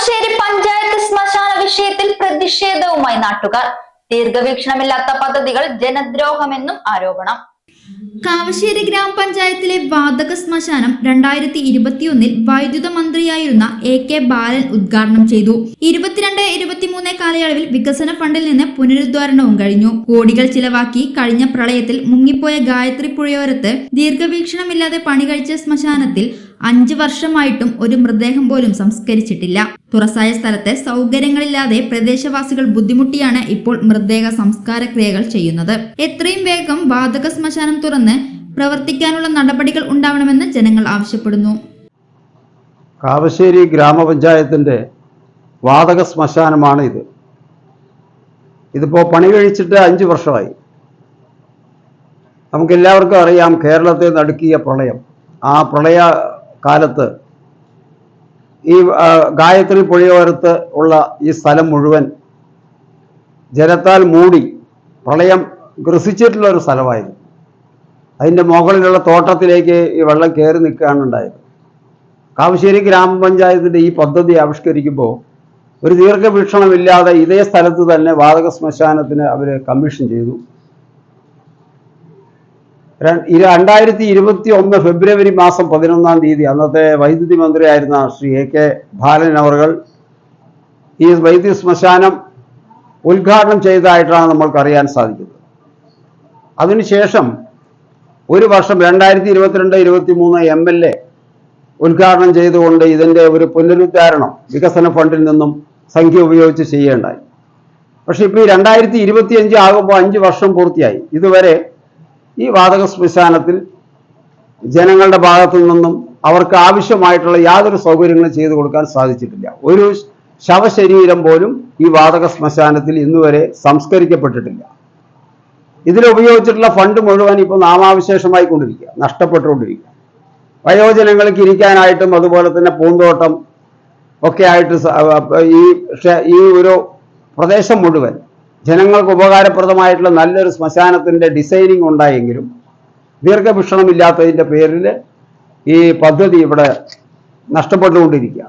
കാവശ്ശേരി പഞ്ചായത്ത് ശ്മശാന വിഷയത്തിൽ പ്രതിഷേധവുമായി നാട്ടുകാർ. ദീർഘവീക്ഷണമില്ലാത്ത പദ്ധതികൾ ജനദ്രോഹമെന്നും ആരോപണം. കാവശ്ശേരി ഗ്രാമപഞ്ചായത്തിലെ വാതക ശ്മശാനം 2021 വൈദ്യുത മന്ത്രിയായിരുന്ന AK ബാലൻ ഉദ്ഘാടനം ചെയ്തു. 22-23 കാലയളവിൽ വികസന ഫണ്ടിൽ നിന്ന് പുനരുദ്ധാരണവും കഴിഞ്ഞു. കോടികൾ ചിലവാക്കി കഴിഞ്ഞ പ്രളയത്തിൽ മുങ്ങിപ്പോയ ഗായത്രി പുഴയോരത്ത് ദീർഘവീക്ഷണമില്ലാതെ പണി കഴിച്ച ശ്മശാനത്തിൽ 5 വർഷമായിട്ടും ഒരു മൃതദേഹം പോലും സംസ്കരിച്ചിട്ടില്ല. തുറസായ സ്ഥലത്ത് സൗകര്യങ്ങളില്ലാതെ പ്രദേശവാസികൾ ബുദ്ധിമുട്ടിയാണ് ഇപ്പോൾ മൃതദേഹ സംസ്കാര ക്രിയകൾ ചെയ്യുന്നത്. എത്രയും വേഗം വാതക ശ്മശാനം തുറന്ന് പ്രവർത്തിക്കാനുള്ള നടപടികൾ ഉണ്ടാവണമെന്ന് ജനങ്ങൾ ആവശ്യപ്പെടുന്നു. കാവശ്ശേരി ഗ്രാമപഞ്ചായത്തിന്റെ വാതക ശ്മശാനമാണ് ഇത്. ഇതിപ്പോ പണി കഴിച്ചിട്ട് 5 വർഷമായി. നമുക്കെല്ലാവർക്കും അറിയാം, കേരളത്തെ നടുക്കിയ പ്രളയം. ആ പ്രളയ കാലത്ത് ഈ ഗായത്രി പുഴയോരത്ത് ഉള്ള ഈ സ്ഥലം മുഴുവൻ ജലത്താൽ മൂടി പ്രളയം ഗ്രസിച്ചിട്ടുള്ള ഒരു സ്ഥലമായിരുന്നു. അതിൻ്റെ മുകളിലുള്ള തോട്ടത്തിലേക്ക് ഈ വെള്ളം കയറി നിൽക്കുകയാണ് ഉണ്ടായത്. കാവശ്ശേരി ഗ്രാമപഞ്ചായത്തിൻ്റെ ഈ പദ്ധതി ആവിഷ്കരിക്കുമ്പോൾ ഒരു ദീർഘവീക്ഷണമില്ലാതെ ഇതേ സ്ഥലത്ത് തന്നെ വാതക ശ്മശാനത്തിന് അവർ കമ്മീഷൻ ചെയ്തു. 2021 ഫെബ്രുവരി മാസം 11-ാം തീയതി അന്നത്തെ വൈദ്യുതി മന്ത്രിയായിരുന്ന ശ്രീ AK ബാലൻ അവർ ഈ വൈദ്യുതി ശ്മശാനം ഉദ്ഘാടനം ചെയ്തതായിട്ടാണ് നമ്മൾക്കറിയാൻ സാധിക്കുന്നത്. അതിനുശേഷം ഒരു വർഷം 2022-23 MLA ഉദ്ഘാടനം ചെയ്തുകൊണ്ട് ഇതിൻ്റെ ഒരു പുനരുദ്ധാരണം വികസന ഫണ്ടിൽ നിന്നും സംഖ്യ ഉപയോഗിച്ച് ചെയ്യേണ്ടായി. പക്ഷെ ഇപ്പോൾ ഈ 2025 ആകുമ്പോൾ 5 വർഷം പൂർത്തിയായി. ഇതുവരെ ഈ വാതക ശ്മശാനത്തിൽ ജനങ്ങളുടെ ഭാഗത്തു നിന്നും അവർക്ക് ആവശ്യമായിട്ടുള്ള യാതൊരു സൗകര്യങ്ങളും ചെയ്തു കൊടുക്കാൻ സാധിച്ചിട്ടില്ല. ഒരു ശവശരീരം പോലും ഈ വാതക ശ്മശാനത്തിൽ ഇന്നുവരെ സംസ്കരിക്കപ്പെട്ടിട്ടില്ല. ഇതിലുപയോഗിച്ചിട്ടുള്ള ഫണ്ട് മുഴുവൻ ഇപ്പോൾ നാമാവിശേഷമായി കൊണ്ടിരിക്കുക, നഷ്ടപ്പെട്ടുകൊണ്ടിരിക്കുക. വയോജനങ്ങൾക്ക് ഇരിക്കാനായിട്ടും അതുപോലെ തന്നെ പൂന്തോട്ടം ഒക്കെ ആയിട്ട് ഈ ഒരു പ്രദേശം മുഴുവൻ ജനങ്ങൾക്ക് ഉപകാരപ്രദമായിട്ടുള്ള നല്ലൊരു ശ്മശാനത്തിൻ്റെ ഡിസൈനിങ് ഉണ്ടായെങ്കിലും ദീർഘവീക്ഷണമില്ലാത്തതിൻ്റെ പേരിൽ ഈ പദ്ധതി ഇവിടെ നഷ്ടപ്പെട്ടുകൊണ്ടിരിക്കുക.